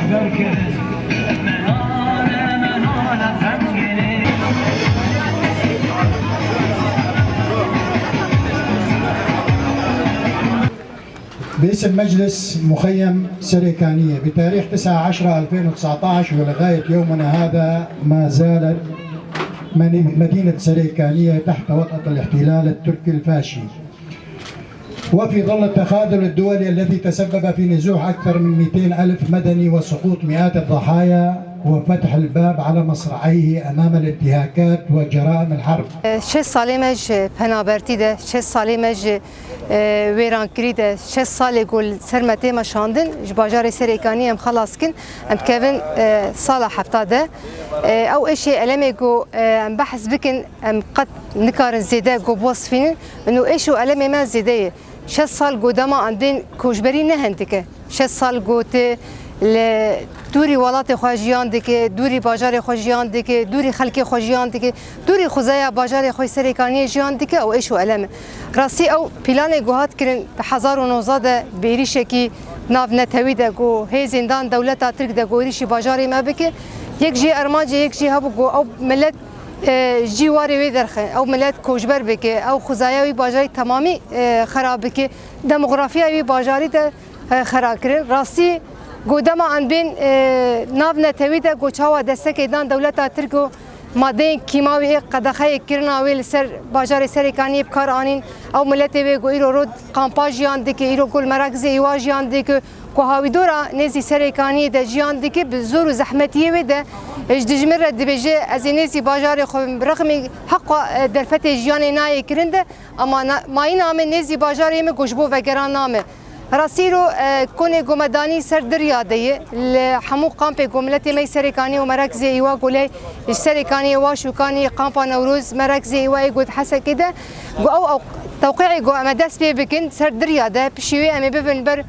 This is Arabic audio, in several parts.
باسم مجلس مخيم سريكانية بتاريخ 9/10/2019 ولغاية يومنا هذا ما زالت مدينة سريكانية تحت وطأة الاحتلال التركي الفاشي، وفي ظل التخاذل الدولي الذي تسبب في نزوح أكثر من 200,000 مدني وسقوط مئات الضحايا وفتح الباب على مصراعيه أمام الانتهاكات وجرائم الحرب. 6 ساله مج پنابرتی ده، 6 ساله مج ویرانکری ده، 6 ساله گل سرمته ما شاندن جباجار سريكاني ام خلاص کن ام كيفن صالح هفتاده او اشي علمي جو ام بحث بكن ام قد نكارن زيده جو بوصفين انه ايشو علمي ما زيده 6 سال قدام عندن كوجبري نهندك 6 سال قوت دوری ولات خواجیان دکه، دوری باجار خواجیان دکه، دوری خلک خواجیان دکه، دوری خوزایا باجار خوی سريكاني جیان دکه او ایشو علم راستی او پلان گوهات کرن به 1019 بیریشه کی ناو نتوی ده گو هی زندان دولت ترک ده گوریشی باجاری ما بکه یک جی ارماج یک جی هبو گو او ملت جیواری وی درخه او ملت کوجبر بکه او خوزایاوی باجاری تمامی خراب بکه دموغرافیاوی باجاری ده خراب کرن راستی قدام عن بين ناف نتويدا قوشاوا دستكيدان دولتا تركو مادين كيماوي قدخاي كيرنا ويل سر باجار سريكاني بكار انين او ملتي وي غيرو رود كامباجيان ديك ايرو كل مراكز ايواجيان ديك كوهاوي دورا نزي سريكاني د جيان ديك بزور زحمتيه ودا اجدجمر دبجي ازينيزي باجار خو رغم حق درفت جيان ناي كرنده اما ماي نام نزي باجار يم گوشبو وگران نامه راسيرو كوني قمداني سر دريادية لحمو قامبي قملتي مي سريكاني ومراكزي ايوا قولي السريكاني واشو كاني قامبا نوروز مراكزي ايوا يقول حسا كده او توقيعي قو اما داس بي بكن سر دريادة بشيوي امي بفن بر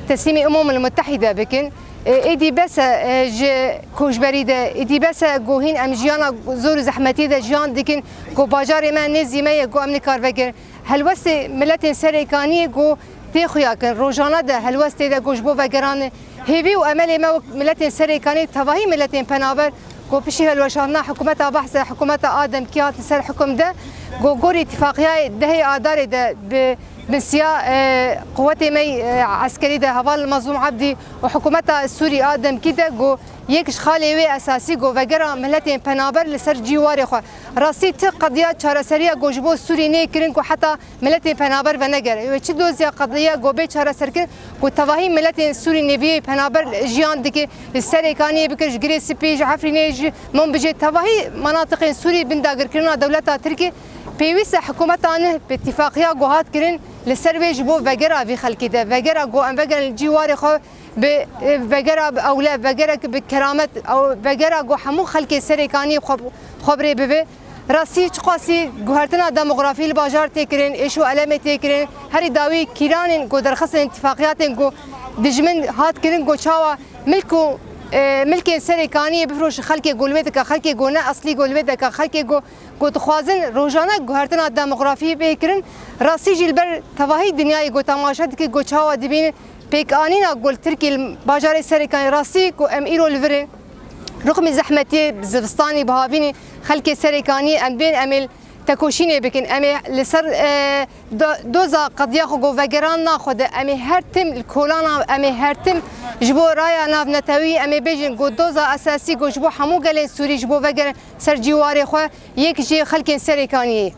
تسليمي امم المتحدة بكن ايدي بس كوجبري ده ايدي بس قوهين ام جيانا زور زحمتي ده جيان ديكن قو باجاري ما نزي ما يقو امني كارفكر هلوسي ملتين سريكاني قو تيخويا كان روجانا ده هلوستي ده گوشبو وگران هيبي وامل ما ملتين سريكاني تواهي ملتين بنابر گو بشي هلوشانا حكومه بحث حكومه ادم كيات سر حكم ده گو غور اتفاقيه ده ادار ده بسيا قوات مي عسكري ده هوال المظلوم عبدي وحكومه السوري ادم كده گو يكش خالي وي اساسي گو وگرا ملتين بنابر لسر جواري خو راسي قضيه چارسريه گوجبو سوري نه كرين کو حتى ملتين بنابر ونگر چ دوزيا قضيه گو به چارسر كن کو تواهي ملتين سوري نبي بنابر جيان دك السريكاني بكش جريس بيج عفرينيج من بجي تواهي مناطق سوري بنداگر كرنا دولتا تركي بيويس حكومتانه باتفاقيه گوهات كرين لسرويج بو وگرا في خلقي ده وگرا گو ام وگر جواري خو بگرا اولا بگرا بكرامت او بگرا گو همو خلق سريكاني خبري ببه راسي چقاسي گوهرتنا دموغرافي الباجار تكرين ايشو علامه تكرين هري داوي كيران گو درخص اتفاقيات گو دجمن هات كرين گو چاوا ملكو ملك سريكاني بفروش خلق گولويدك خلق گونه اصلي گولويدك خلق گو تخوازن روزانه گوهرتنا دموغرافي بكرين راسي جلبر تواهي دنيا گو تماشا دك گو چاوا دبين بيك انينا قول تركي باجار سريكاني راسي كو ام ايرو الفرن رغم زحمتي بزفستاني بهافيني خلك سريكاني ام بين امل تكوشيني بكن امي لسر دوزا قضيه خو وگران ناخد امي هرتم الكولانا امي هرتم جبو رايا ناف نتوي امي بيجن جو دوزا اساسي جو جبو حمو گلن سوري جبو وگر سر جواري خو يك جي خلك سريكاني